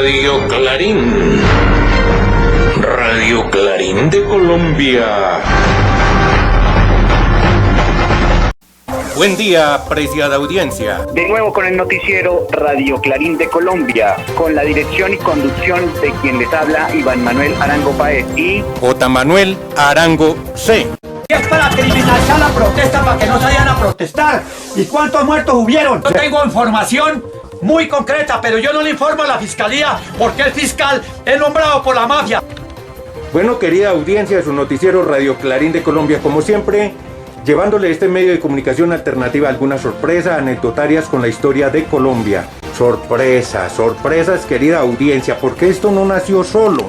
Radio Clarín. Radio Clarín de Colombia. Buen día, apreciada audiencia. De nuevo con el noticiero Radio Clarín de Colombia, con la dirección y conducción de quien les habla, Iván Manuel Arango Páez y J. Manuel Arango C. Es para criminalizar la protesta, para que no salgan a protestar. ¿Y cuántos muertos hubieron? Yo tengo información muy concreta, pero yo no le informo a la fiscalía porque el fiscal es nombrado por la mafia. Bueno, querida audiencia de su noticiero Radio Clarín de Colombia, como siempre, llevándole este medio de comunicación alternativa algunas sorpresas anecdotarias con la historia de Colombia. Sorpresas, querida audiencia, porque esto no nació solo.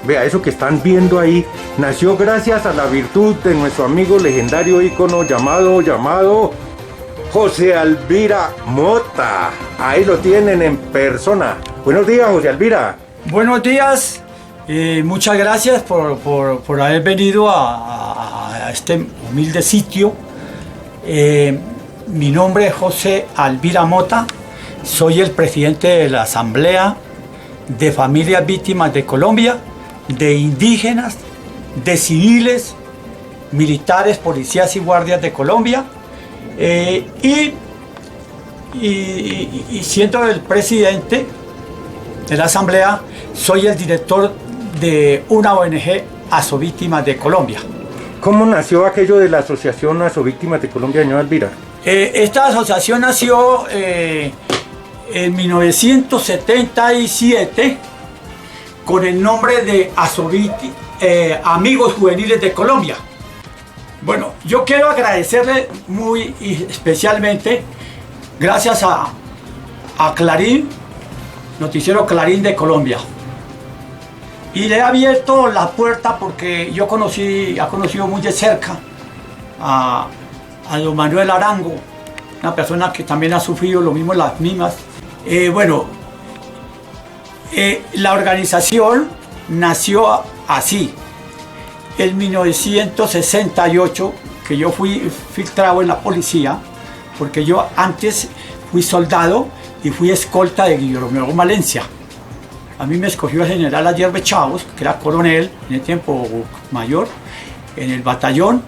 Vea, eso que están viendo ahí, nació gracias a la virtud de nuestro amigo legendario ícono llamado José Alvira Mota. Ahí lo tienen en persona. Buenos días, José Alvira. Buenos días, muchas gracias por haber venido a este humilde sitio. Mi nombre es José Alvira Mota, soy el presidente de la Asamblea de Familias Víctimas de Colombia, de indígenas, de civiles, militares, policías y guardias de Colombia, y siendo el presidente de la Asamblea, soy el director de una ONG Asovíctimas de Colombia. ¿Cómo nació aquello de la Asociación Asovíctimas de Colombia, señor Alvira? Esta asociación nació en 1977 con el nombre de Amigos Juveniles de Colombia. Bueno, yo quiero agradecerle muy especialmente, gracias a Clarín, Noticiero Clarín de Colombia. Y le he abierto la puerta porque yo ha conocido muy de cerca a don Manuel Arango, una persona que también ha sufrido lo mismo, las mismas. La organización nació así. En 1968, que yo fui filtrado en la policía, porque yo antes fui soldado y fui escolta de Guillermo Valencia. A mí me escogió el general Ayer Chavos, que era coronel, en el tiempo mayor, en el batallón,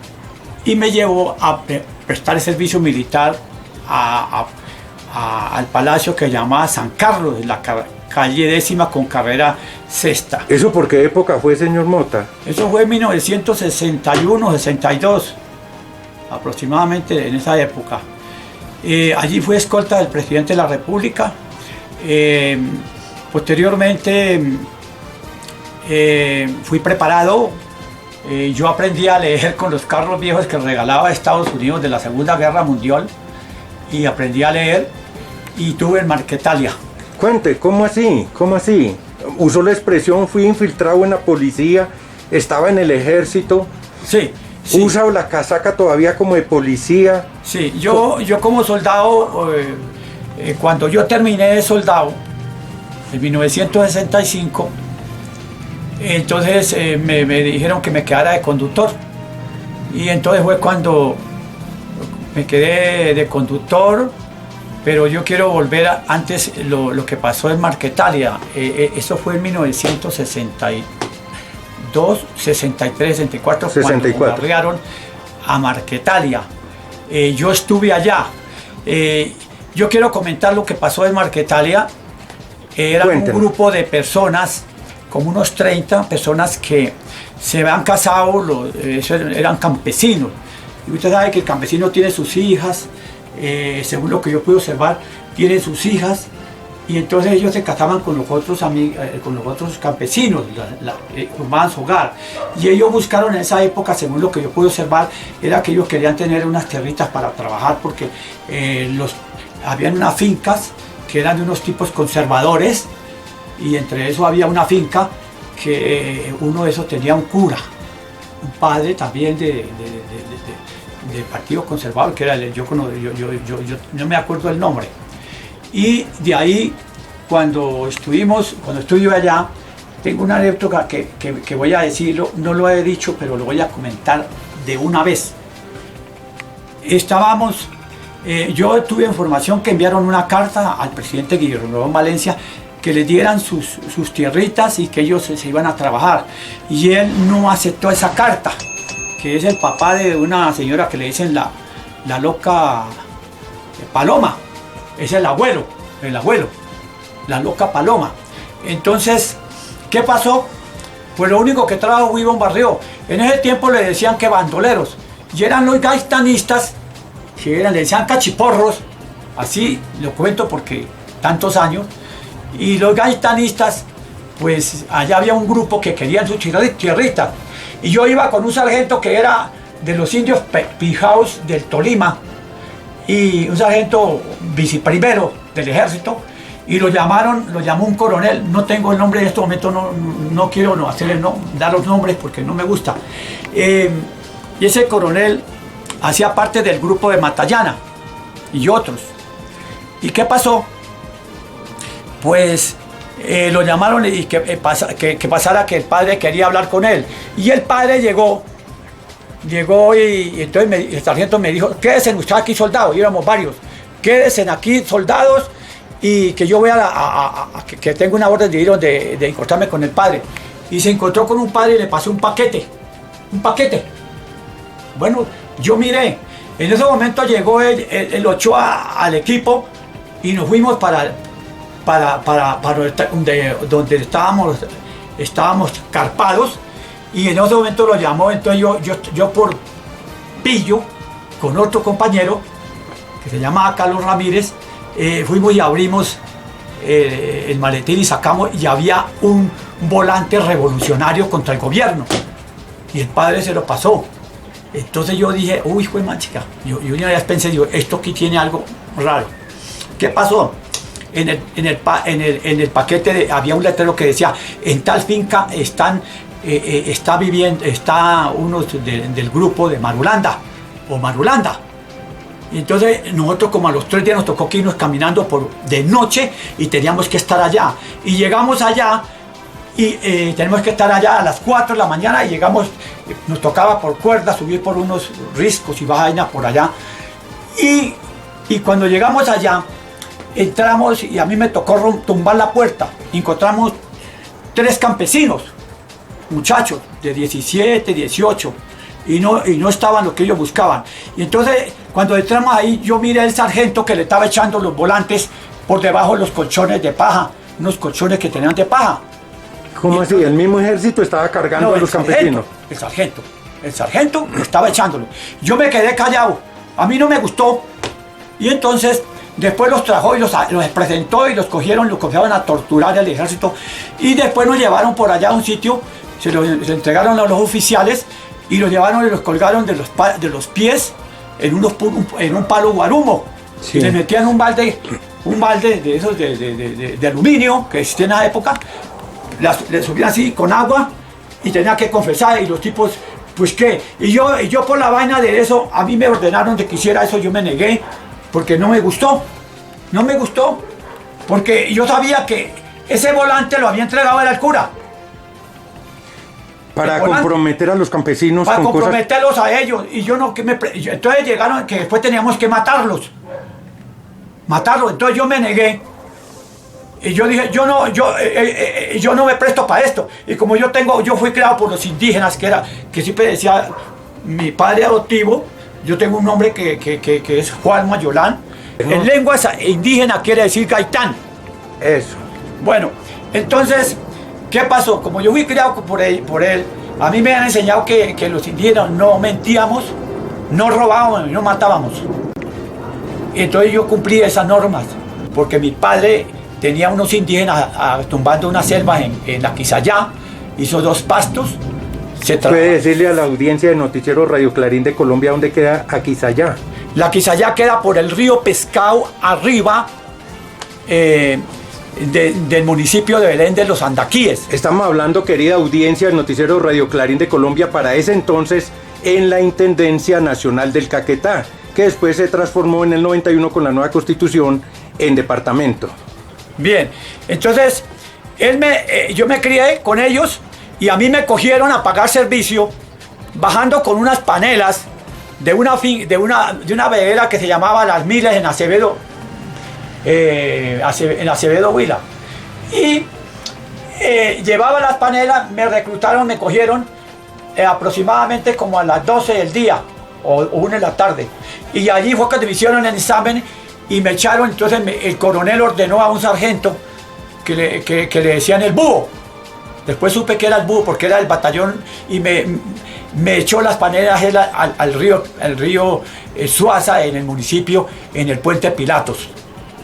y me llevó a prestar el servicio militar al palacio que llamaba San Carlos, en la calle 10ª con carrera 6ª. ¿Eso por qué época fue, señor Mota? Eso fue en 1961, 62, aproximadamente en esa época. Allí fui escolta del presidente de la República. Posteriormente fui preparado. Yo aprendí a leer con los carros viejos que regalaba Estados Unidos de la Segunda Guerra Mundial, y aprendí a leer y tuve en Marquetalia. Cuente, ¿cómo así? Usó la expresión fui infiltrado en la policía, estaba en el ejército. Sí. ¿Usa la casaca todavía como de policía? Sí, yo como soldado, cuando yo terminé de soldado, en 1965, entonces me dijeron que me quedara de conductor. Y entonces fue cuando me quedé de conductor, pero yo quiero volver a antes lo que pasó en Marquetalia. Eso fue en 1962, 63, 64, cuando bombardearon a Marquetalia. Yo estuve allá. Yo quiero comentar lo que pasó en Marquetalia. Era un grupo de personas, como unos 30 personas que se habían casado, eran campesinos. Y usted sabe que el campesino tiene sus hijas, según lo que yo pude observar, tienen sus hijas, y entonces ellos se casaban con los otros campesinos, formaban su hogar. Y ellos buscaron en esa época, según lo que yo pude observar, era que ellos querían tener unas tierritas para trabajar, porque habían unas fincas que eran de unos tipos conservadores, y entre eso había una finca que uno de esos tenía un cura, un padre también del Partido Conservador, que era yo no me acuerdo el nombre. Y de ahí, cuando estuve allá, tengo una anécdota que voy a decirlo, no lo he dicho, pero lo voy a comentar de una vez. Yo tuve información que enviaron una carta al presidente Guillermo Valencia que les dieran sus tierritas y que ellos se iban a trabajar. Y él no aceptó esa carta, que es el papá de una señora que le dicen la loca Paloma. Es el abuelo, la loca Paloma. Entonces, ¿qué pasó? Pues lo único que trajo fue Iván Barrio. En ese tiempo le decían que bandoleros, y eran los gaitanistas, le decían cachiporros, así lo cuento porque tantos años. Y los gaitanistas, pues allá había un grupo que querían su tierrita. Y yo iba con un sargento que era de los indios Pijaos del Tolima, y un sargento viceprimero del ejército, y lo llamó un coronel, no tengo el nombre en este momento, no quiero dar los nombres porque no me gusta. Y ese coronel hacía parte del grupo de Matallana y otros. ¿Y qué pasó? Pues lo llamaron y que pasara que el padre quería hablar con él. Y el padre llegó y entonces el sargento me dijo, quédense ustedes aquí soldados, y éramos varios, quédense aquí soldados y que yo voy que tengo una orden de ir de encontrarme con el padre. Y se encontró con un padre y le pasó un paquete. Bueno, yo miré, en ese momento llegó el Ochoa al equipo y nos fuimos para donde estábamos carpados, y en ese momento lo llamó. Entonces yo por pillo con otro compañero que se llamaba Carlos Ramírez, fuimos y abrimos el maletín y sacamos, y había un volante revolucionario contra el gobierno, y el padre se lo pasó. Entonces yo dije, uy, fue más chica. Yo una vez pensé, digo, esto aquí tiene algo raro. ¿Qué pasó? En el paquete había un letrero que decía, en tal finca está uno del grupo de Marulanda o Marulanda. Y entonces nosotros, como a los 3 días, nos tocó que irnos caminando de noche, y teníamos que estar allá. Y llegamos allá y tenemos que estar allá a las 4 de la mañana, y llegamos, nos tocaba por cuerda subir por unos riscos y vaina por allá. Y cuando llegamos allá, entramos y a mí me tocó tumbar la puerta. Encontramos 3 campesinos, muchachos de 17, 18, y no estaban lo que ellos buscaban. Y entonces, cuando entramos ahí, yo miré al sargento que le estaba echando los volantes por debajo de los colchones de paja, unos colchones que tenían de paja. ¿Cómo así? ¿El mismo ejército estaba cargando a los campesinos? El sargento estaba echándolo. Yo me quedé callado, a mí no me gustó. Y entonces después los trajo y los presentó, y los cogieron a torturar al ejército, y después nos llevaron por allá a un sitio, se entregaron a los oficiales, y los llevaron y los colgaron de los pies en un palo guarumo. Sí. Y le metían un balde de esos de aluminio que existía en esa época, le subían así con agua, y tenía que confesar, y los tipos, pues qué, y yo por la vaina de eso, a mí me ordenaron de que hiciera eso, yo me negué, porque no me gustó, porque yo sabía que ese volante lo había entregado al cura. Para comprometer a los campesinos. Para comprometerlos a ellos, y yo no, entonces llegaron que después teníamos que matarlos, entonces yo me negué. Y yo dije, yo no me presto para esto. Y como yo fui criado por los indígenas, que siempre decía mi padre adoptivo, yo tengo un nombre que es Juan Mayolán. En lengua indígena quiere decir gaitán. Eso. Bueno, entonces, ¿qué pasó? Como yo fui criado por él, a mí me han enseñado que los indígenas no mentíamos, no robábamos y no matábamos. Entonces yo cumplí esas normas, porque mi padre tenía unos indígenas tumbando una selva en la Quisayá, hizo 2 pastos. ¿Puede decirle a la audiencia de Noticiero Radio Clarín de Colombia dónde queda Aquisayá? La Quisayá queda por el río Pescado, arriba del municipio de Belén de los Andaquíes. Estamos hablando, querida audiencia del Noticiero Radio Clarín de Colombia, para ese entonces en la Intendencia Nacional del Caquetá, que después se transformó en el 91 con la nueva Constitución en departamento. Bien, entonces yo me crié con ellos, y a mí me cogieron a pagar servicio bajando con unas panelas de una vedera que se llamaba Las Miles en Acevedo Huila. Y llevaba las panelas, me reclutaron, me cogieron aproximadamente como a las 12 del día o 1 de la tarde. Y allí fue que me hicieron el examen y me echaron. Entonces el coronel ordenó a un sargento que le decían el búho. Después supe que era el búho porque era el batallón y me echó las panelas al río Suaza, en el municipio, en el puente Pilatos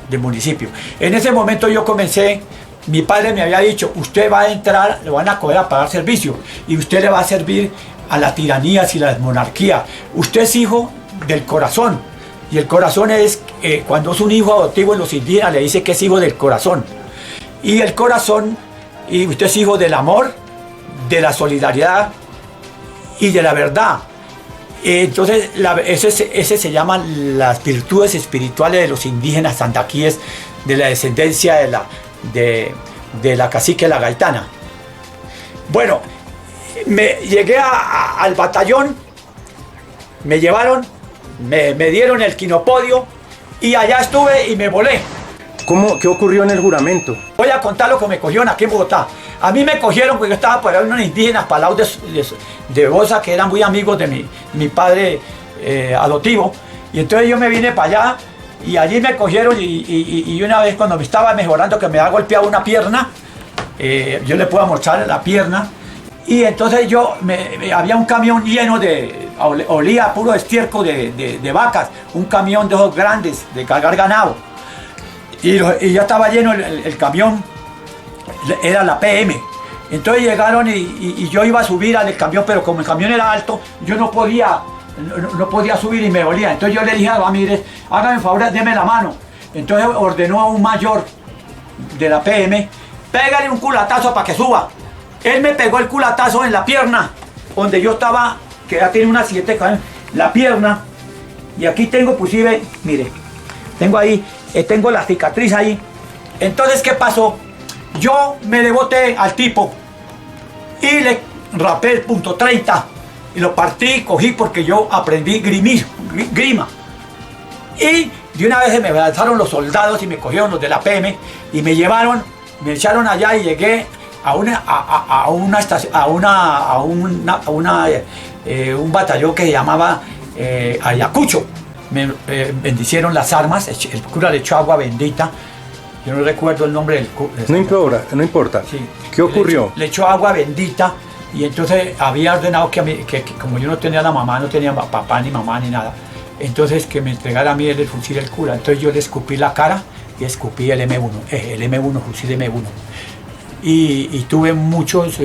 del municipio. En ese momento yo comencé, mi padre me había dicho, usted va a entrar, lo van a coger a pagar servicio y usted le va a servir a la tiranía y la monarquía. Usted es hijo del corazón y el corazón es, cuando es un hijo adoptivo en los indígenas le dice que es hijo del corazón. Y el corazón, y usted es hijo del amor, de la solidaridad y de la verdad. Entonces, ese se llaman las virtudes espirituales de los indígenas sandaquíes, de la descendencia de la cacique La Gaitana. Bueno, llegué al batallón, me llevaron, me dieron el quinopodio y allá estuve y me volé. ¿Qué ocurrió en el juramento? Voy a contar lo que me cogieron aquí en Bogotá. A mí me cogieron porque yo estaba por ahí unos indígenas para el lado de Bosa, que eran muy amigos de mi padre adoptivo. Y entonces yo me vine para allá y allí me cogieron y una vez cuando me estaba mejorando, que me ha golpeado una pierna, yo le puedo mostrar la pierna. Y entonces había un camión lleno olía a puro estiércol de vacas, un camión de esos grandes de cargar ganado. Y ya estaba lleno el camión, era la PM. Entonces llegaron y yo iba a subir al camión, pero como el camión era alto, yo no podía subir y me dolía. Entonces yo le dije a Ramírez, hágame un favor, déme la mano. Entonces ordenó a un mayor de la PM, pégale un culatazo para que suba. Él me pegó el culatazo en la pierna, donde yo estaba, que ya tiene una 7, la pierna. Y aquí tengo, pues, mire, tengo ahí, tengo la cicatriz ahí. Entonces, ¿qué pasó? Yo me le boté al tipo y le rapé el punto 30 y lo partí, cogí porque yo aprendí grima. Y de una vez se me lanzaron los soldados y me cogieron los de la PM y me llevaron, me echaron allá y llegué a un batallón que se llamaba Ayacucho. Me bendicieron las armas, el cura le echó agua bendita. Yo no recuerdo el nombre del cura. No importa. Sí. ¿Qué ocurrió? Le echó agua bendita y entonces había ordenado que como yo no tenía la mamá, no tenía papá ni mamá ni nada, entonces que me entregara a mí el fusil del cura. Entonces yo le escupí la cara y escupí el M1, fusil M1. Y tuve muchos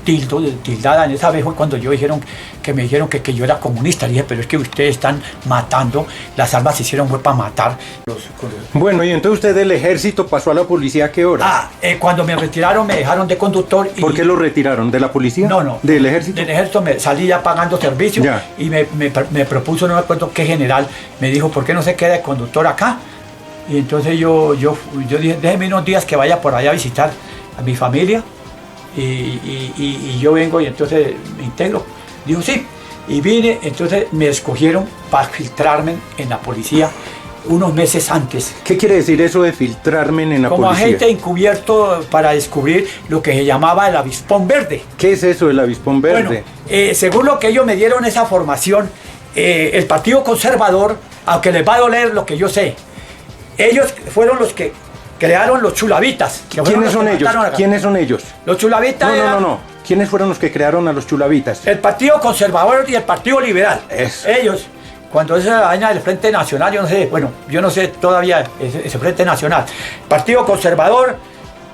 tildadas en esa vez cuando me dijeron que yo era comunista. Le dije, pero es que ustedes están matando, las armas se hicieron fue para matar. Bueno, y entonces usted del ejército pasó a la policía, ¿a qué hora? Cuando me retiraron me dejaron de conductor. ¿Por qué lo retiraron? ¿De la policía? No. ¿Del ejército? Del ejército me salí ya pagando servicio. Ya. Y me propuso, no me acuerdo qué general, me dijo, ¿por qué no se queda de conductor acá? Y entonces yo dije, déjeme unos días que vaya por allá a visitar a mi familia y yo vengo y entonces me integro. Dijo sí, y vine, entonces me escogieron para filtrarme en la policía unos meses antes. ¿Qué quiere decir eso de filtrarme en la como policía? agente encubierto para descubrir lo que se llamaba el avispón verde. ¿Qué es eso del avispón verde? Bueno, según lo que ellos me dieron esa formación, el Partido Conservador, aunque les va a doler lo que yo sé, ellos fueron los que crearon los chulavitas. ¿Quiénes son ellos? ¿Quiénes son ellos? Los chulavitas. No. ¿Quiénes fueron los que crearon a los chulavitas? El Partido Conservador y el Partido Liberal. Eso. Ellos, cuando esa vaina del Frente Nacional, yo no sé todavía ese Frente Nacional. Partido Conservador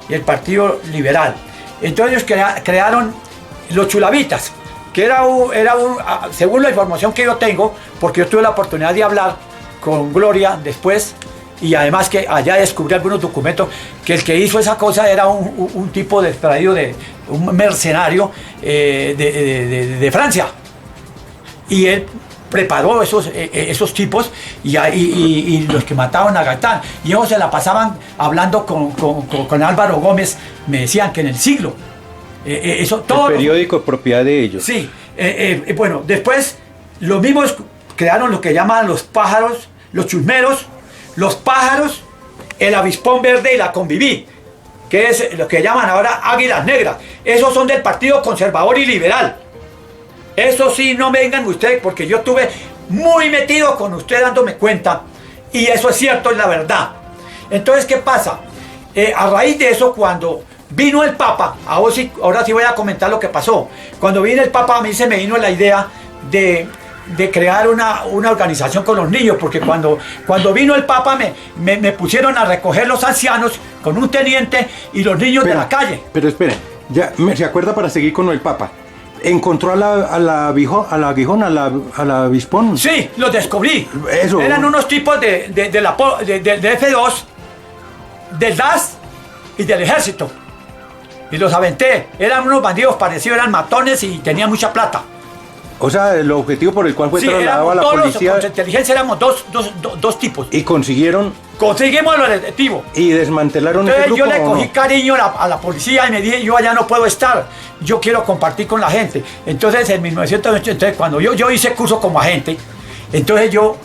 y el Partido Liberal. Entonces ellos crearon los chulavitas, que era según la información que yo tengo, porque yo tuve la oportunidad de hablar con Gloria después. Y además que allá descubrí algunos documentos que el que hizo esa cosa era un tipo extraído de un mercenario de Francia. Y él preparó esos tipos y los que mataban a Gaitán. Y ellos se la pasaban hablando con Álvaro Gómez, me decían que en el siglo. Todo el periódico es propiedad de ellos. Sí. Bueno, después los mismos crearon lo que llaman los pájaros, los chusmeros, los pájaros, el avispón verde y la conviví. que es lo que llaman ahora Águilas Negras. Esos son del Partido Conservador y Liberal. Eso sí, no me vengan ustedes, porque yo estuve muy metido con usted dándome cuenta, y eso es cierto, es la verdad. Entonces, ¿qué pasa? A raíz de eso, cuando vino el Papa, ahora sí voy a comentar lo que pasó. Cuando vino el Papa, a mí se me vino la idea de crear una organización con los niños, porque cuando vino el Papa me pusieron a recoger los ancianos con un teniente y los niños de la calle. Pero espere, ya se acuerda, para seguir con el Papa. ¿Encontró al aguijón, al avispón? Sí, los descubrí. Eso. Eran unos tipos de F2, del DAS y del ejército. Y los aventé. Eran unos bandidos parecidos, eran matones y tenían mucha plata. O sea, el objetivo por el cual fue trasladado a la policía. Con inteligencia éramos dos tipos. ¿Y conseguimos el objetivo? ¿Y desmantelaron Entonces, ese grupo? yo le cogí cariño a la policía y me dije, yo allá no puedo estar, yo quiero compartir con la gente. Entonces, en 1980, cuando yo hice curso como agente, entonces yo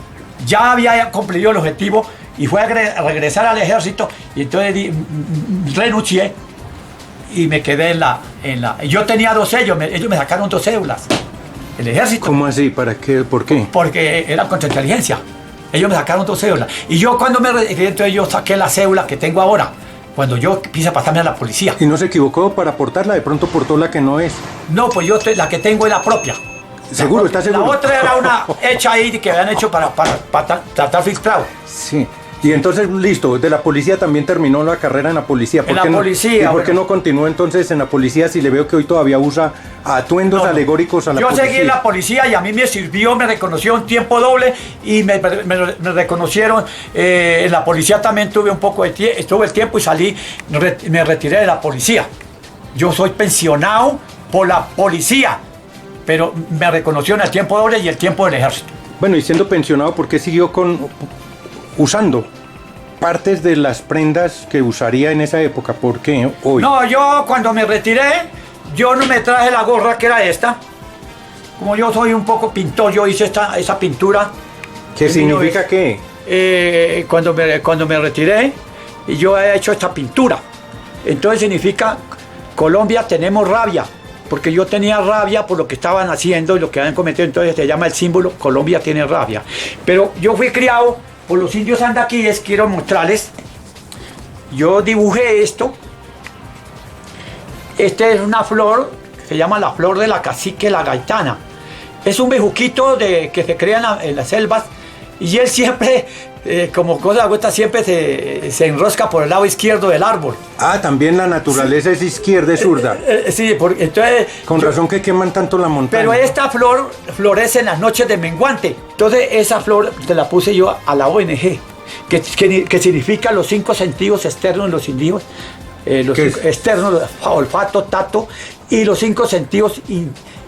ya había cumplido el objetivo y fue a regresar al ejército, y entonces renuncié y me quedé yo tenía 2 sellos, ellos me sacaron 2 cédulas. El ejército. ¿Cómo así? ¿Para qué? ¿Por qué? Porque era contrainteligencia. Ellos me sacaron 2 cédulas. Y yo cuando me retiré, entonces yo saqué la cédula que tengo ahora, cuando yo quise pasarme a la policía. ¿Y no se equivocó para portarla? De pronto portó la que no es. No, pues la que tengo es la propia. ¿Seguro? ¿Está seguro? La otra era una hecha ahí que habían hecho para tratar filtrado. Sí. Y entonces, listo, de la policía también terminó la carrera en la policía. En la policía. ¿Y por qué no continuó entonces en la policía si le veo que hoy todavía usa atuendos alegóricos a la policía? Yo seguí en la policía y a mí me sirvió, me reconoció un tiempo doble y me reconocieron. En la policía también tuve un poco estuve el tiempo y salí, me retiré de la policía. Yo soy pensionado por la policía, pero me reconocieron el tiempo doble y el tiempo del ejército. Bueno, y siendo pensionado, ¿por qué siguió usando partes de las prendas que usaría en esa época? ¿Por qué hoy? No, yo cuando me retiré, yo no me traje la gorra que era esta. Como yo soy un poco pintor, yo hice esa pintura. ¿Qué significa qué? Cuando me retiré, yo he hecho esta pintura. Entonces significa, Colombia tenemos rabia, porque yo tenía rabia por lo que estaban haciendo y lo que habían cometido. Entonces se llama el símbolo Colombia tiene rabia. Pero yo fui criado por los indios andaquíes. Quiero mostrarles. Yo dibujé esto. Esta es una flor, se llama la flor de la cacique, la gaitana. Es un bejuquito que se crea en las selvas, y él siempre, como cosa de siempre se enrosca por el lado izquierdo del árbol. Ah, también la naturaleza es izquierda, es zurda. Sí, porque entonces... Con razón que queman tanto la montaña. Pero esta flor florece en las noches de menguante. Entonces esa flor te la puse yo a la ONG, que significa los 5 sentidos externos de los indígenas. Los externos, olfato, tacto, y los 5 sentidos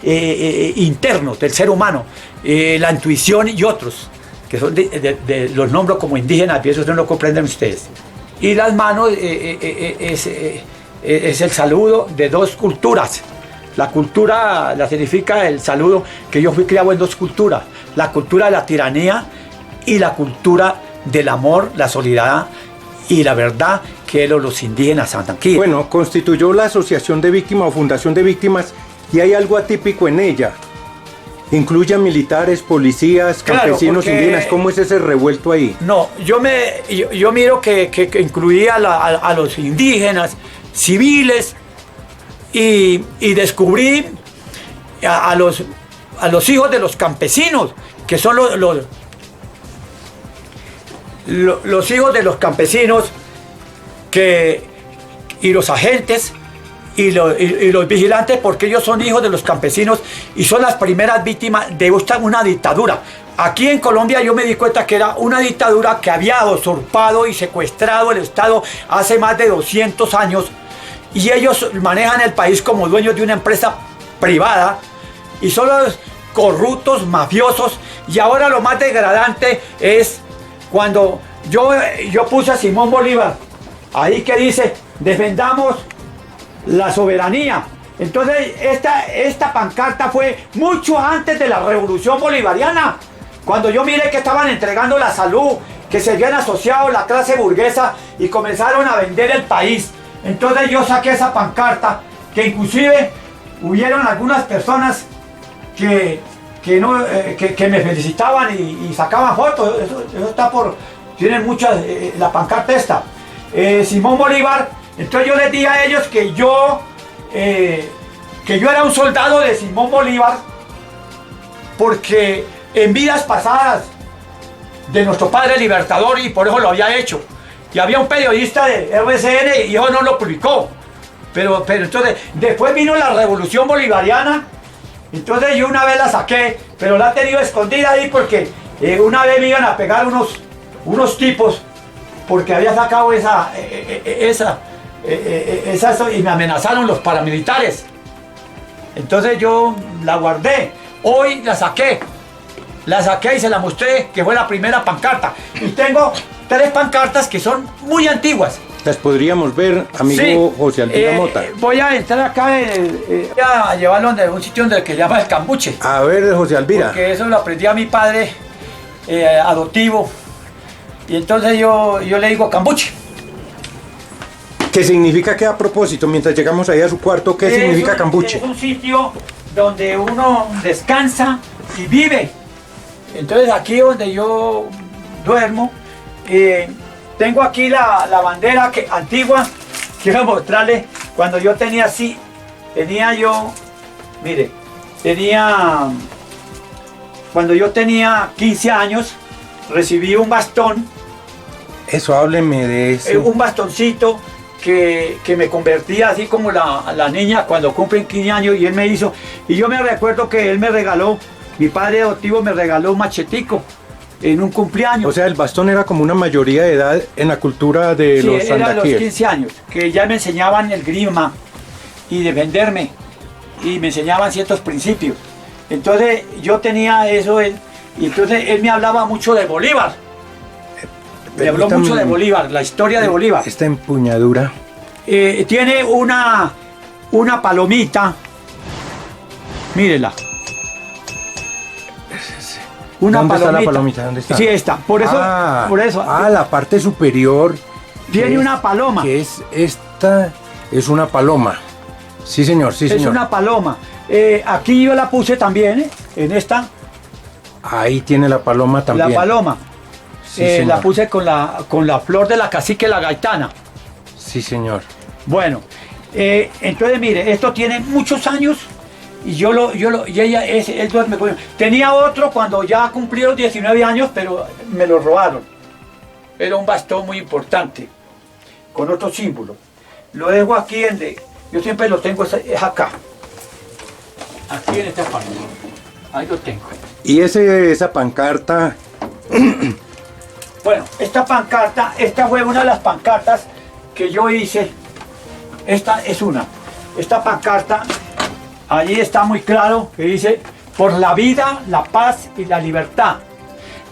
internos del ser humano, la intuición y otros, que son los nombro como indígenas, y eso no lo comprenden ustedes. Y las manos es el saludo de 2 culturas. La cultura la significa el saludo, que yo fui criado en 2 culturas: la cultura de la tiranía y la cultura del amor, la solidaridad y la verdad, que eran los indígenas andaquíes. Bueno, constituyó la Asociación de Víctimas o Fundación de Víctimas, y hay algo atípico en ella. Incluye a militares, policías, campesinos, claro, indígenas. ¿Cómo es ese revuelto ahí? No, yo miro que incluía a los indígenas, civiles, y descubrí a los hijos de los campesinos, que son los hijos de los campesinos, y los agentes y los vigilantes, porque ellos son hijos de los campesinos y son las primeras víctimas de una dictadura. Aquí en Colombia yo me di cuenta que era una dictadura que había usurpado y secuestrado el Estado hace más de 200 años, y ellos manejan el país como dueños de una empresa privada, y son los corruptos, mafiosos. Y ahora lo más degradante es cuando yo puse a Simón Bolívar ahí, que dice: defendamos la soberanía. Entonces esta pancarta fue mucho antes de la revolución bolivariana, cuando yo miré que estaban entregando la salud, que se habían asociado la clase burguesa y comenzaron a vender el país. Entonces yo saqué esa pancarta, que inclusive hubieron algunas personas que me felicitaban y sacaban fotos. Eso está tienen muchas, la pancarta esta. Simón Bolívar. Entonces yo les dije a ellos que yo era un soldado de Simón Bolívar, porque en vidas pasadas de nuestro padre libertador, y por eso lo había hecho. Y había un periodista de RCN y eso no lo publicó. Pero entonces, después vino la revolución bolivariana. Entonces yo una vez la saqué, pero la he tenido escondida ahí porque una vez me iban a pegar unos tipos porque había sacado esa y me amenazaron los paramilitares. Entonces yo la guardé. Hoy la saqué y se la mostré, que fue la primera pancarta. Y tengo 3 pancartas que son muy antiguas. Las podríamos ver, amigo Sí, José Alvira Mota. Voy a entrar acá, voy a llevarlo a un sitio donde que se llama el Cambuche. A ver, José Alvira. Porque eso lo aprendí a mi padre adoptivo. Y entonces yo le digo Cambuche. ¿Qué significa que, a propósito, mientras llegamos ahí a su cuarto, qué significa Cambuche? Es un sitio donde uno descansa y vive. Entonces aquí donde yo duermo, tengo aquí la bandera antigua. Quiero mostrarle, cuando yo tenía cuando yo tenía 15 años, recibí un bastón. Eso, hábleme de eso. Un bastoncito que me convertía así como la niña cuando cumplen 15 años, y él me hizo. Y yo me recuerdo que él me regaló, mi padre adoptivo me regaló un machetico en un cumpleaños. O sea, el bastón era como una mayoría de edad en la cultura de los era a los sandaquíes. 15 años, que ya me enseñaban el grima y defenderme, y me enseñaban ciertos principios. Entonces yo tenía eso, y entonces él me hablaba mucho de Bolívar. Me habló mucho de Bolívar, la historia de Bolívar. Esta empuñadura. Tiene una palomita, mírela. ¿Dónde está la palomita? ¿Dónde está? Sí, está. Por eso. La parte superior. Tiene una paloma. Que es esta, es una paloma. Sí, señor, sí, señor. Es una paloma. Aquí yo la puse también, en esta. Ahí tiene la paloma también. La paloma. Sí, señor. La puse con la flor de la cacique, la gaitana. Sí, señor. Bueno, entonces mire, esto tiene muchos años. Y él duerme conmigo. Tenía otro cuando ya cumplí los 19 años, pero me lo robaron. Era un bastón muy importante, con otro símbolo. Lo dejo aquí, yo siempre lo tengo, es acá. Aquí en esta parte. Ahí lo tengo. Y esa pancarta. Bueno, esta fue una de las pancartas que yo hice. Esta es una. Esta pancarta, allí está muy claro que dice: por la vida, la paz y la libertad.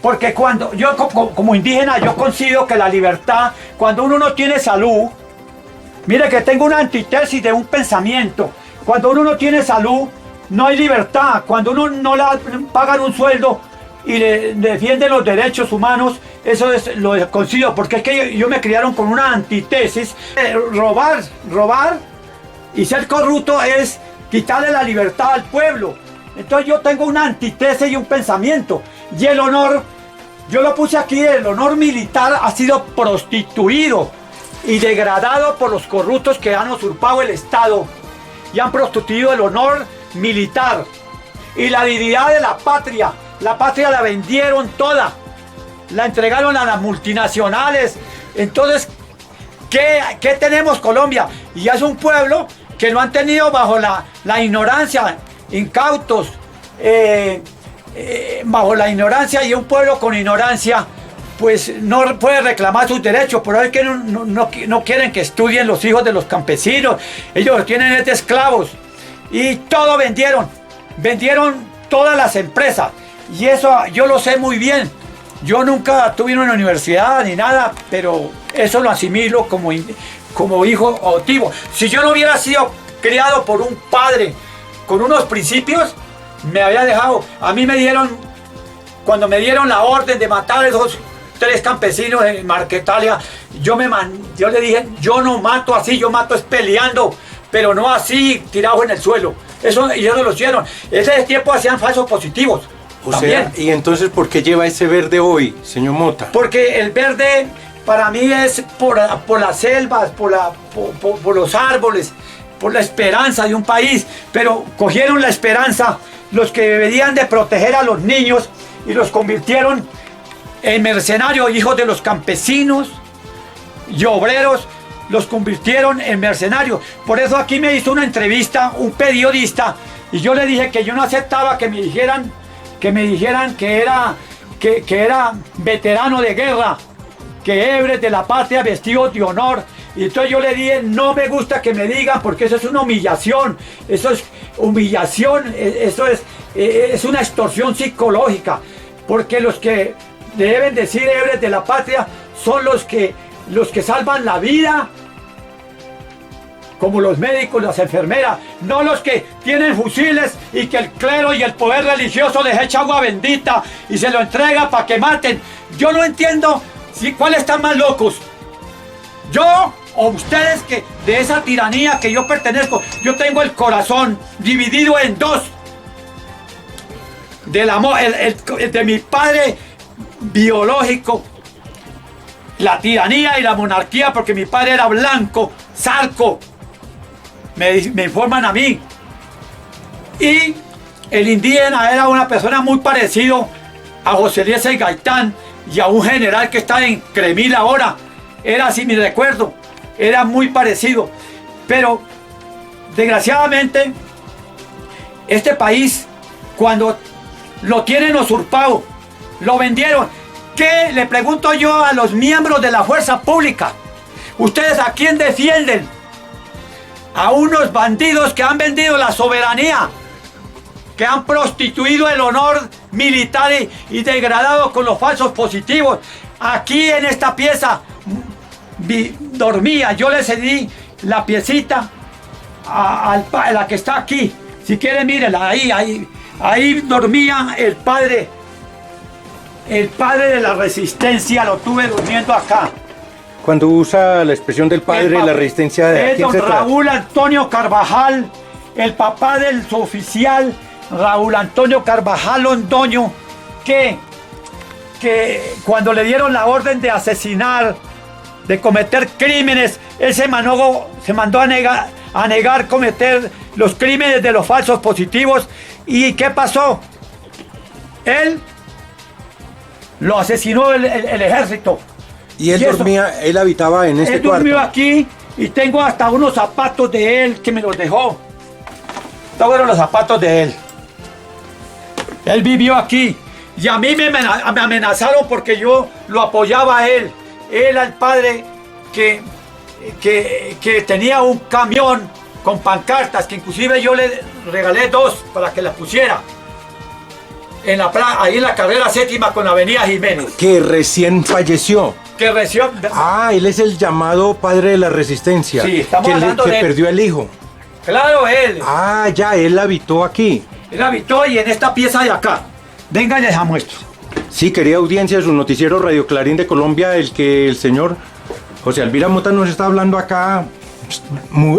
Porque cuando yo como indígena, yo considero que la libertad, cuando uno no tiene salud, mire que tengo una antítesis de un pensamiento. Cuando uno no tiene salud, no hay libertad. Cuando uno no le pagan un sueldo y le defienden los derechos humanos, eso es lo considero, porque es que yo me criaron con una antítesis. Robar y ser corrupto es quitarle la libertad al pueblo. Entonces yo tengo una antítesis y un pensamiento. Y el honor, yo lo puse aquí, el honor militar ha sido prostituido y degradado por los corruptos que han usurpado el Estado y han prostituido el honor militar y la dignidad de la patria. La patria la vendieron toda, la entregaron a las multinacionales. Entonces, ¿qué tenemos Colombia? Y es un pueblo que lo han tenido bajo la ignorancia, incautos, bajo la ignorancia, y un pueblo con ignorancia pues no puede reclamar sus derechos. Pero es que no quieren que estudien los hijos de los campesinos. Ellos los tienen de esclavos y todo vendieron todas las empresas, y eso yo lo sé muy bien. Yo nunca tuve una universidad ni nada, pero eso lo asimilo como hijo adoptivo. Si yo no hubiera sido criado por un padre con unos principios, me había dejado. A mí cuando me dieron la orden de matar a esos 3 campesinos en Marquetalia, yo le dije, yo no mato así, yo mato es peleando, pero no así tirado en el suelo. Eso ellos no lo hicieron. Ese tiempo hacían falsos positivos. O también. sea, ¿y entonces por qué lleva ese verde hoy, señor Mota? Porque el verde para mí es por las selvas, por los árboles, por la esperanza de un país. Pero cogieron la esperanza los que deberían de proteger a los niños y los convirtieron en mercenarios, hijos de los campesinos y obreros, los convirtieron en mercenarios. Por eso aquí me hizo una entrevista un periodista y yo le dije que yo no aceptaba que me dijeran que era veterano de guerra, que héroes de la patria vestidos de honor. Y entonces yo le dije, no me gusta que me digan porque eso es una humillación, eso es humillación, eso es una extorsión psicológica, porque los que deben decir héroes de la patria son los que salvan la vida, como los médicos, las enfermeras, no los que tienen fusiles y que el clero y el poder religioso les echa agua bendita y se lo entrega para que maten. Yo no entiendo cuáles están más locos, yo o ustedes, que de esa tiranía que yo pertenezco. Yo tengo el corazón dividido en dos, del amor, el de mi padre biológico, la tiranía y la monarquía, porque mi padre era blanco, Zarco, me informan a mí, y el indígena era una persona muy parecido a José Eliezer Gaitán y a un general que está en Cremil ahora. Era así mi recuerdo, era muy parecido, pero desgraciadamente este país, cuando lo tienen usurpado, lo vendieron. ¿Qué le pregunto yo a los miembros de la fuerza pública? ¿Ustedes a quién defienden? A unos bandidos que han vendido la soberanía, que han prostituido el honor militar y degradado con los falsos positivos. Aquí en esta pieza dormía, yo le cedí la piecita a la que está aquí. Si quieren, mírenla, ahí dormía el padre de la resistencia, lo tuve durmiendo acá. Cuando usa la expresión del padre de la resistencia, ¿de es quién don se trata? Raúl Antonio Carvajal, el papá del suboficial Raúl Antonio Carvajal Londoño, que cuando le dieron la orden de asesinar, de cometer crímenes, él se mandó a negar cometer los crímenes de los falsos positivos. ¿Y qué pasó? Él lo asesinó el ejército. Y él dormía, él habitaba en este él cuarto. durmió aquí y tengo hasta unos zapatos de él que me los dejó. Estos fueron los zapatos de él. Él vivió aquí y a mí me amenazaron porque yo lo apoyaba a él. Él al padre que tenía un camión con pancartas, que inclusive yo le regalé 2 para que las pusiera. Ahí en la carrera 7ª con la avenida Jiménez. Que recién falleció. Que recién... Él es el llamado padre de la resistencia. Sí, estamos hablando que de él. perdió el hijo. Claro, él. Él habitó aquí. Él habitó y en esta pieza de acá. Venga, les muestro. Sí, querida audiencia, su noticiero Radio Clarín de Colombia, el que el señor José Alvira Mota nos está hablando acá.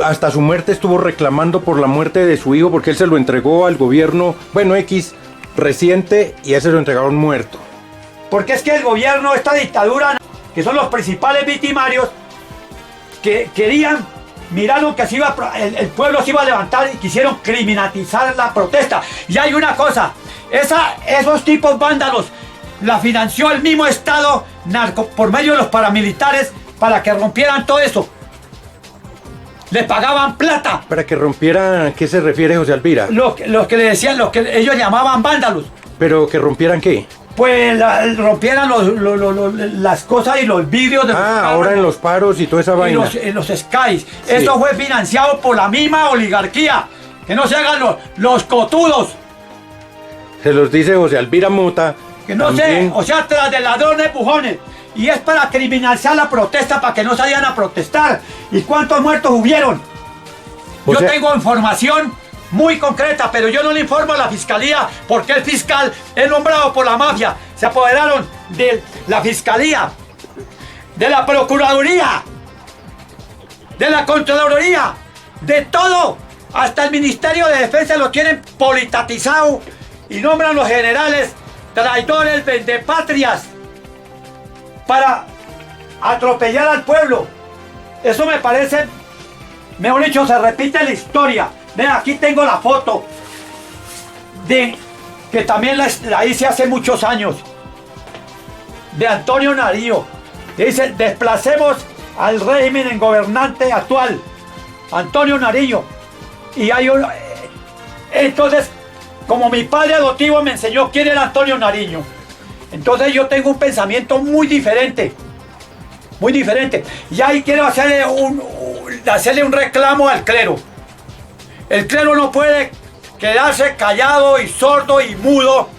Hasta su muerte estuvo reclamando por la muerte de su hijo, porque él se lo entregó al gobierno, X, reciente, y él se lo entregaron muerto. Porque es que el gobierno, esta dictadura, que son los principales victimarios, que querían, miraron que el pueblo se iba a levantar y quisieron criminalizar la protesta. Y hay una cosa, esos tipos vándalos la financió el mismo Estado por medio de los paramilitares para que rompieran todo eso. Les pagaban plata. Para que rompieran, ¿a qué se refiere José Alvira? Los que le decían, los que ellos llamaban vándalos. ¿Pero que rompieran qué? Pues rompieran las cosas y los vidrios de los carros. Ahora en los paros y toda esa vaina. En los skies. Sí. Esto fue financiado por la misma oligarquía. Que no se hagan los cotudos. Se los dice José Alvira Mota. Que no sé, tras de ladrones, pujones. Y es para criminalizar la protesta, para que no salgan a protestar. ¿Y cuántos muertos hubieron? Yo tengo información muy concreta, pero yo no le informo a la fiscalía, porque el fiscal es nombrado por la mafia. Se apoderaron de la fiscalía. de la Procuraduría, de la Contraloría, de todo, hasta el Ministerio de Defensa lo tienen politizado y nombran los generales traidores, vendepatrias, para atropellar al pueblo. Eso me parece, mejor dicho, se repite la historia. Vean, aquí tengo la foto de que también la hice hace muchos años, de Antonio Nariño. Dice: desplacemos al régimen gobernante actual, Antonio Nariño. Y hay un... Entonces, como mi padre adoptivo me enseñó quién era Antonio Nariño, entonces yo tengo un pensamiento muy diferente. Muy diferente. Y ahí quiero hacerle un reclamo al clero. El clero no puede quedarse callado y sordo y mudo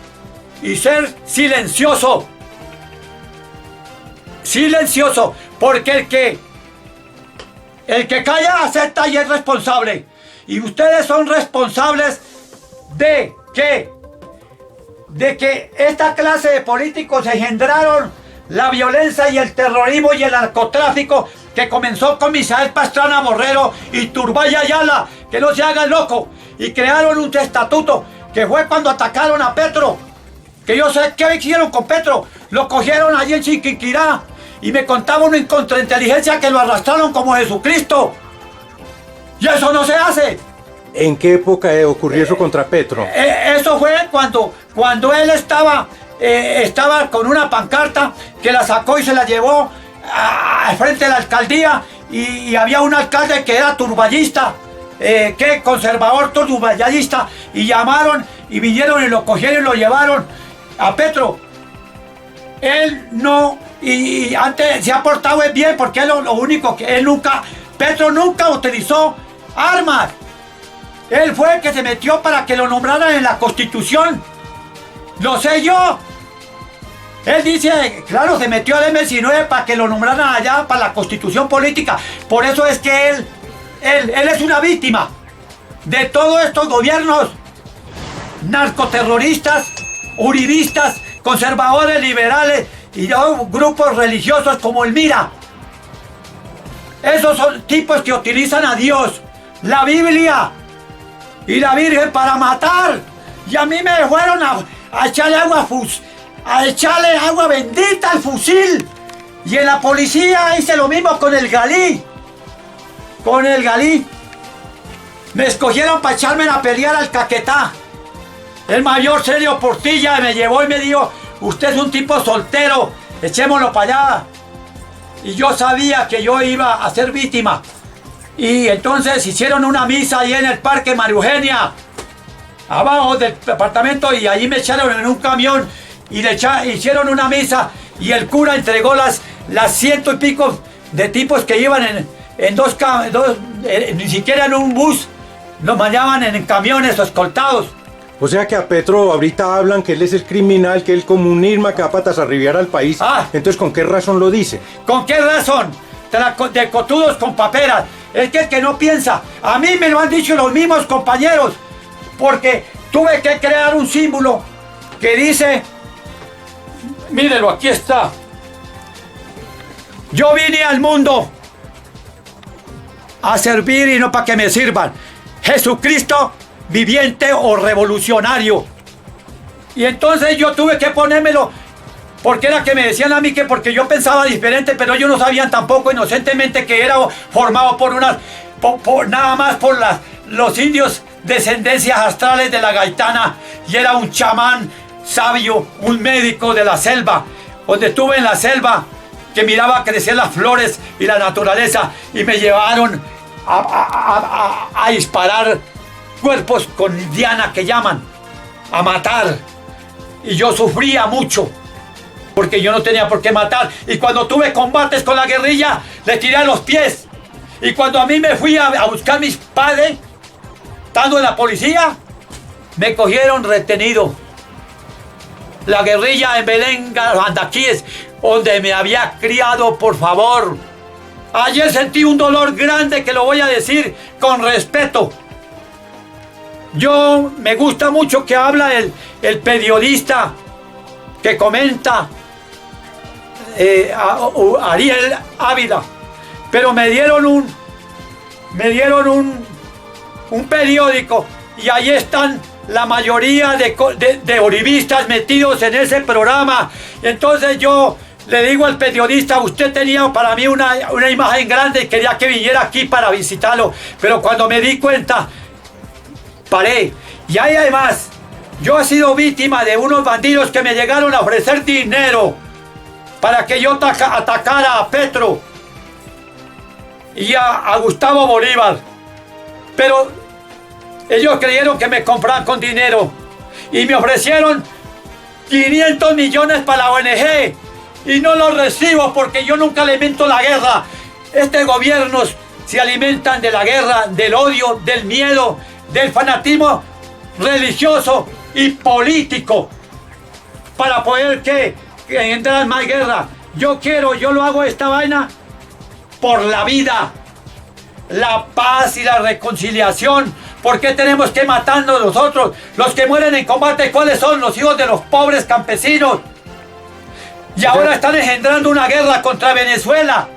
y ser silencioso. Silencioso, porque el que calla acepta y es responsable. Y ustedes son responsables de que esta clase de políticos engendraron la violencia y el terrorismo y el narcotráfico que comenzó con Misael Pastrana Borrero y Turbay Ayala, que no se hagan loco, y crearon un estatuto que fue cuando atacaron a Petro, que yo sé qué hicieron con Petro, lo cogieron allí en Chiquinquirá y me contaba una contrainteligencia que lo arrastraron como Jesucristo, y eso no se hace. ¿En qué época ocurrió eso contra Petro? Eso fue cuando él estaba con una pancarta que la sacó y se la llevó al frente de la alcaldía, y había un alcalde que era turbayista, conservador turbayista, y llamaron y vinieron y lo cogieron y lo llevaron a Petro. Él no, y antes se ha portado bien, porque es lo único que Petro nunca utilizó armas. Él fue el que se metió para que lo nombraran en la Constitución. Lo sé yo. Él dice, claro, se metió al M-19 para que lo nombraran allá para la Constitución política. Por eso es que él es una víctima de todos estos gobiernos narcoterroristas, uribistas, conservadores, liberales y grupos religiosos como el MIRA. Esos son tipos que utilizan a Dios, la Biblia y la Virgen para matar. Y a mí me fueron a echarle agua bendita al fusil. Y en la policía hice lo mismo con el Galí. Me escogieron para echarme a pelear al Caquetá. El mayor Sergio Portilla me llevó y me dijo: usted es un tipo soltero, echémoslo para allá. Y yo sabía que yo iba a ser víctima. Y entonces hicieron una misa ahí en el Parque María Eugenia, abajo del departamento, y allí me echaron en un camión y hicieron una misa, y el cura entregó las 100 y pico de tipos que iban en dos ni siquiera en un bus, los mandaban en camiones escoltados. O sea que a Petro ahorita hablan que él es el criminal, que él comunismo que va patas a arribar al país. Entonces, ¿con qué razón lo dice? ¿Con qué razón? De cotudos con paperas. Es que el que no piensa. A mí me lo han dicho los mismos compañeros, porque tuve que crear un símbolo que dice, mírelo, aquí está: yo vine al mundo a servir y no para que me sirvan. Jesucristo viviente o revolucionario. Y entonces yo tuve que ponérmelo, porque era que me decían a mí que porque yo pensaba diferente, pero ellos no sabían tampoco inocentemente que era formado nada más por los indios descendencias astrales de la gaitana, y era un chamán sabio, un médico de la selva, donde estuve en la selva, que miraba crecer las flores y la naturaleza, y me llevaron a disparar cuerpos con diana, que llaman, a matar. Y yo sufría mucho, porque yo no tenía por qué matar. Y cuando tuve combates con la guerrilla, le tiré a los pies. Y cuando a mí me fui a buscar mis padres, estando en la policía, me cogieron retenido. La guerrilla en Belén, Andaquíes, donde me había criado, por favor. Ayer sentí un dolor grande, que lo voy a decir con respeto. Yo me gusta mucho que habla el periodista, que comenta Ariel Ávila, pero me dieron un periódico y ahí están la mayoría de uribistas metidos en ese programa. Entonces yo le digo al periodista, usted tenía para mí una imagen grande y quería que viniera aquí para visitarlo, pero cuando me di cuenta, paré. Y ahí además, yo he sido víctima de unos bandidos que me llegaron a ofrecer dinero para que yo atacara a Petro y a Gustavo Bolívar. Pero ellos creyeron que me compraban con dinero y me ofrecieron 500 millones para la ONG y no los recibo porque yo nunca alimento la guerra. Estos gobiernos se alimentan de la guerra, del odio, del miedo, del fanatismo religioso y político para poder que entrar más guerra. Yo lo hago esta vaina por la vida, la paz y la reconciliación. ¿Por qué tenemos que matarnos nosotros? Los que mueren en combate, ¿cuáles son? Los hijos de los pobres campesinos. Y ahora están engendrando una guerra contra Venezuela.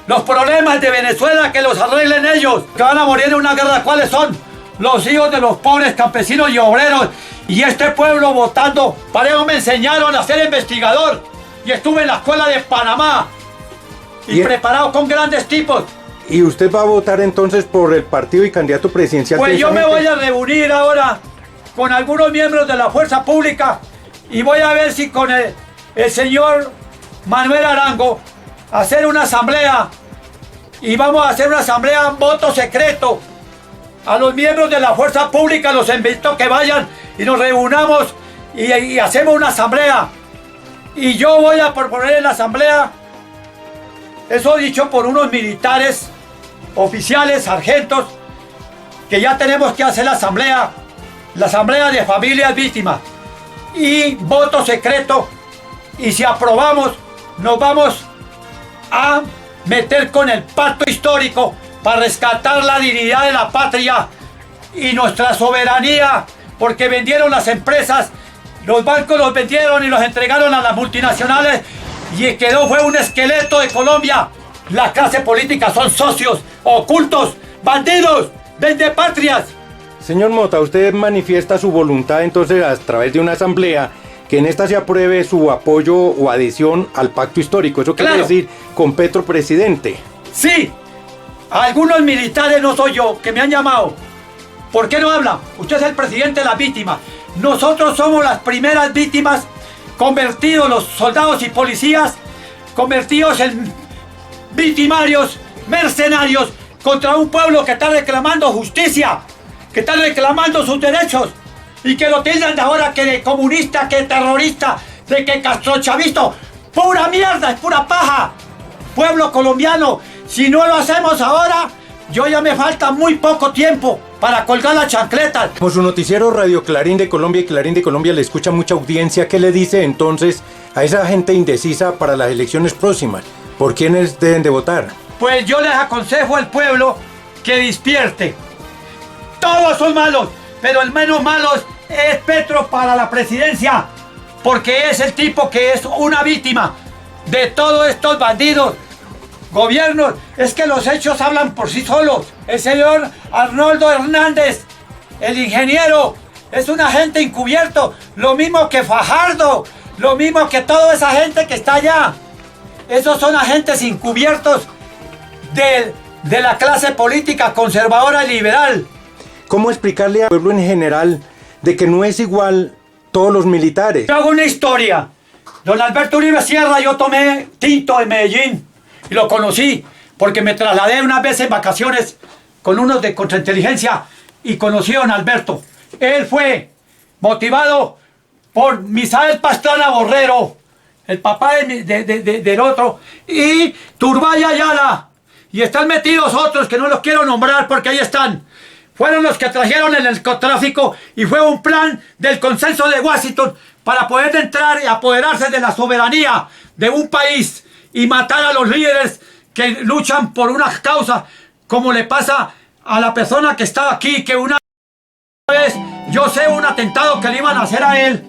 Los problemas de Venezuela que los arreglen ellos. Que van a morir en una guerra, ¿cuáles son? Los hijos de los pobres campesinos y obreros. Y este pueblo votando. Para eso me enseñaron a ser investigador. Y estuve en la escuela de Panamá. Y preparado con grandes tipos. ¿Y usted va a votar entonces por el partido y candidato presidencial? Pues yo me voy a reunir ahora con algunos miembros de la fuerza pública y voy a ver si con el señor Manuel Arango hacer una asamblea, y vamos a hacer una asamblea voto secreto. A los miembros de la fuerza pública los invito a que vayan y nos reunamos y hacemos una asamblea. Y yo voy a proponer en la asamblea, eso dicho por unos militares, oficiales, sargentos, que ya tenemos que hacer la asamblea de familias víctimas y voto secreto, y si aprobamos nos vamos a meter con el pacto histórico para rescatar la dignidad de la patria y nuestra soberanía, porque vendieron las empresas, los bancos los vendieron y los entregaron a las multinacionales y fue un esqueleto de Colombia. La clase política son socios, ocultos, bandidos, vendepatrias. Señor Mota, usted manifiesta su voluntad entonces a través de una asamblea que en esta se apruebe su apoyo o adhesión al pacto histórico. Eso quiere decir con Petro presidente. Sí, algunos militares, no soy yo, que me han llamado. ¿Por qué no habla? Usted es el presidente de las víctimas. Nosotros somos las primeras víctimas, convertidos los soldados y policías, convertidos en victimarios, mercenarios, contra un pueblo que está reclamando justicia, que está reclamando sus derechos, y que lo tildan de ahora que de comunista, que de terrorista, de que castrochavista. ¡Pura mierda! ¡Es pura paja! Pueblo colombiano, si no lo hacemos ahora, yo ya me falta muy poco tiempo para colgar las chancletas. Como su noticiero Radio Clarín de Colombia y Clarín de Colombia le escucha mucha audiencia, ¿qué le dice entonces a esa gente indecisa para las elecciones próximas? ¿Por quiénes deben de votar? Pues yo les aconsejo al pueblo que despierte. Todos son malos, pero el menos malo es Petro para la presidencia, porque es el tipo que es una víctima de todos estos bandidos, gobiernos. Es que los hechos hablan por sí solos. El señor Arnoldo Hernández, el ingeniero, es un agente encubierto, lo mismo que Fajardo, lo mismo que toda esa gente que está allá. Esos son agentes encubiertos de la clase política conservadora y liberal. ¿Cómo explicarle al pueblo en general de que no es igual todos los militares? Yo hago una historia. Don Alberto Uribe Sierra, yo tomé tinto en Medellín y lo conocí porque me trasladé unas veces en vacaciones con unos de contrainteligencia y conocí a don Alberto. Él fue motivado por Misael Pastrana Borrero, el papá del otro, y Turbay Ayala. Y están metidos otros que no los quiero nombrar porque ahí están. Fueron los que trajeron el narcotráfico y fue un plan del consenso de Washington para poder entrar y apoderarse de la soberanía de un país y matar a los líderes que luchan por una causa, como le pasa a la persona que estaba aquí, que una vez yo sé un atentado que le iban a hacer a él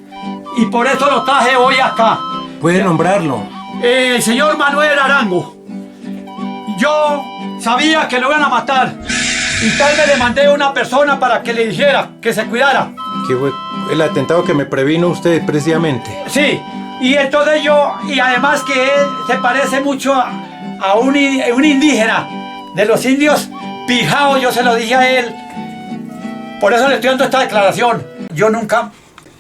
y por eso lo traje hoy acá. ¿Puede nombrarlo? el señor Manuel Arango. Yo sabía que lo iban a matar y tal vez le mandé a una persona para que le dijera que se cuidara. Que fue el atentado que me previno usted precisamente. Sí, y entonces y además que él se parece mucho a un indígena de los indios Pijao, yo se lo dije a él. Por eso le estoy dando esta declaración. Yo nunca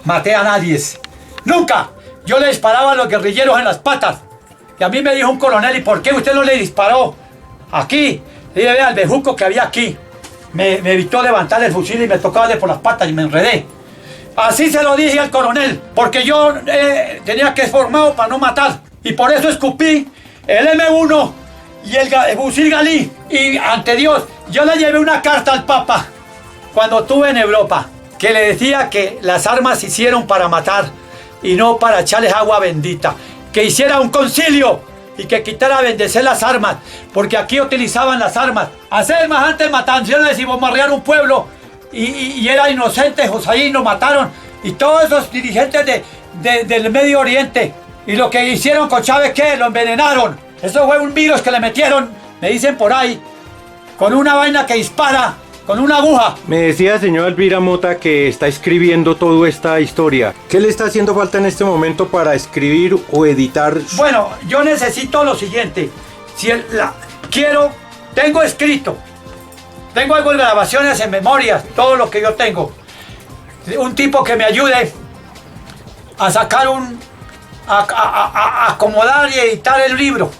maté a nadie. ¡Nunca! Yo le disparaba a los guerrilleros en las patas. Y a mí me dijo un coronel, ¿y por qué usted no le disparó? Aquí. Le dije, vea, el bejuco que había aquí. Me evitó levantar el fusil y me tocaba de por las patas y me enredé. Así se lo dije al coronel, porque yo tenía que ser formado para no matar. Y por eso escupí el M1 y el fusil Galí. Y ante Dios, yo le llevé una carta al Papa cuando estuve en Europa, que le decía que las armas se hicieron para matar y no para echarles agua bendita. Que hiciera un concilio y que quitara a bendecer las armas, porque aquí utilizaban las armas. Hacer más antes matanzones y bombardear un pueblo. Y era inocente, Josaín lo mataron. Y todos esos dirigentes del Medio Oriente. Y lo que hicieron con Chávez, ¿qué? Lo envenenaron. Eso fue un virus que le metieron, me dicen por ahí, con una vaina que dispara, con una aguja. Me decía, señor Elvira Mota, que está escribiendo toda esta historia. ¿Qué le está haciendo falta en este momento para escribir o editar? Bueno, yo necesito lo siguiente. Tengo escrito. Tengo algo en grabaciones, en memorias, todo lo que yo tengo. Un tipo que me ayude a sacar a acomodar y editar el libro.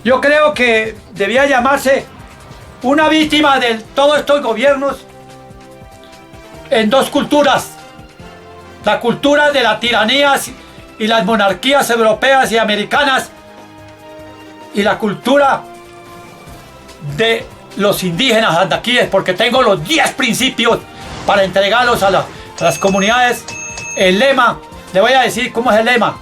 Yo creo que debía llamarse Una víctima de todos estos gobiernos en dos culturas. La cultura de las tiranías y las monarquías europeas y americanas y la cultura de los indígenas andaquíes, porque tengo los 10 principios para entregarlos a las comunidades. El lema, le voy a decir cómo es el lema,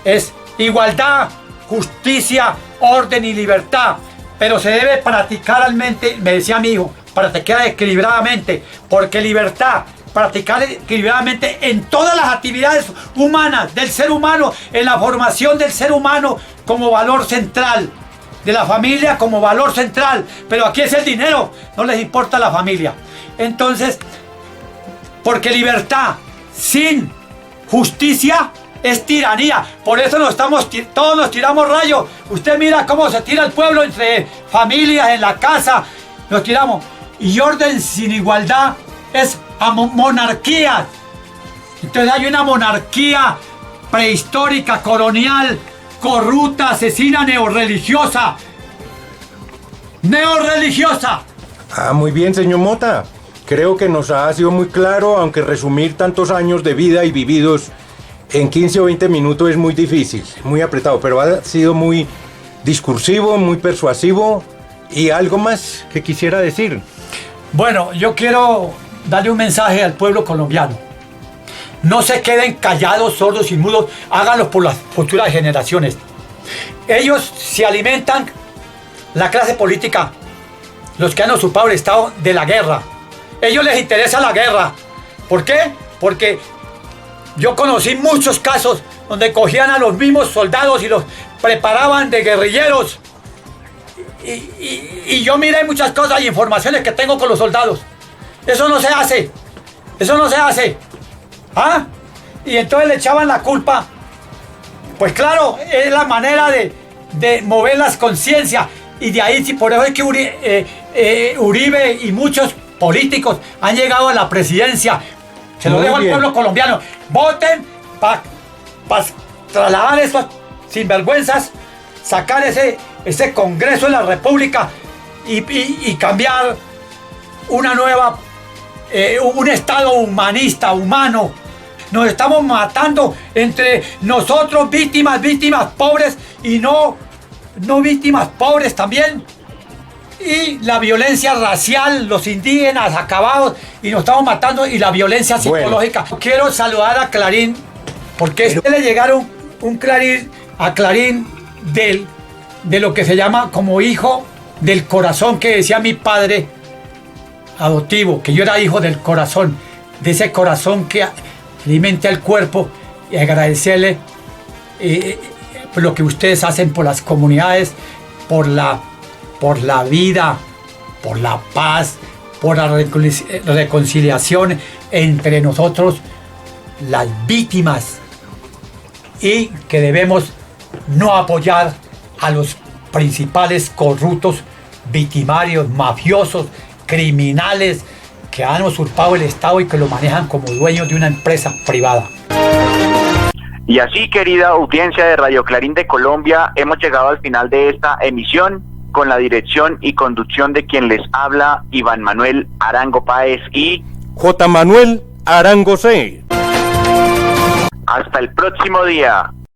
es igualdad, justicia, orden y libertad, pero se debe practicar realmente, me decía mi hijo, practicar equilibradamente, porque libertad, practicar equilibradamente en todas las actividades humanas del ser humano, en la formación del ser humano como valor central, de la familia como valor central, pero aquí es el dinero, no les importa la familia. Entonces, porque libertad sin justicia es tiranía, por eso todos nos tiramos rayos. Usted mira cómo se tira el pueblo entre familias, en la casa, nos tiramos. Y orden sin igualdad es monarquía. Entonces hay una monarquía prehistórica, colonial, corrupta, asesina, neorreligiosa. ¡Neorreligiosa! Ah, muy bien, señor Mota. Creo que nos ha sido muy claro, aunque resumir tantos años de vida y vividos en 15 o 20 minutos es muy difícil, muy apretado, pero ha sido muy discursivo, muy persuasivo. ¿Y algo más que quisiera decir? Bueno, yo quiero darle un mensaje al pueblo colombiano. No se queden callados, sordos y mudos, háganlo por las futuras generaciones. Ellos se alimentan, la clase política, los que han ocupado el estado, de la guerra. Ellos les interesa la guerra. ¿Por qué? Porque yo conocí muchos casos donde cogían a los mismos soldados y los preparaban de guerrilleros. Y yo miré muchas cosas y informaciones que tengo con los soldados. Eso no se hace. Eso no se hace. ¿Ah? Y entonces le echaban la culpa. Pues claro, es la manera de mover las conciencias. Y de ahí, por eso es que Uribe y muchos políticos han llegado a la presidencia. Se lo dejo al pueblo colombiano. Voten para trasladar esos sinvergüenzas, sacar ese Congreso de la República y cambiar una nueva, un Estado humanista, humano. Nos estamos matando entre nosotros, víctimas pobres y no víctimas pobres también. Y la violencia racial, los indígenas acabados, y nos estamos matando, y la violencia psicológica. Bueno. Quiero saludar a Clarín, porque le llegaron un Clarín a Clarín de lo que se llama como hijo del corazón, que decía mi padre adoptivo, que yo era hijo del corazón, de ese corazón que alimenta el cuerpo, y agradecerle lo que ustedes hacen por las comunidades, por la vida, por la paz, por la reconciliación entre nosotros, las víctimas, y que debemos no apoyar a los principales corruptos, victimarios, mafiosos, criminales que han usurpado el Estado y que lo manejan como dueños de una empresa privada. Y así, querida audiencia de Radio Clarín de Colombia, hemos llegado al final de esta emisión con la dirección y conducción de quien les habla, Iván Manuel Arango Páez y J. Manuel Arango C. hasta el próximo día.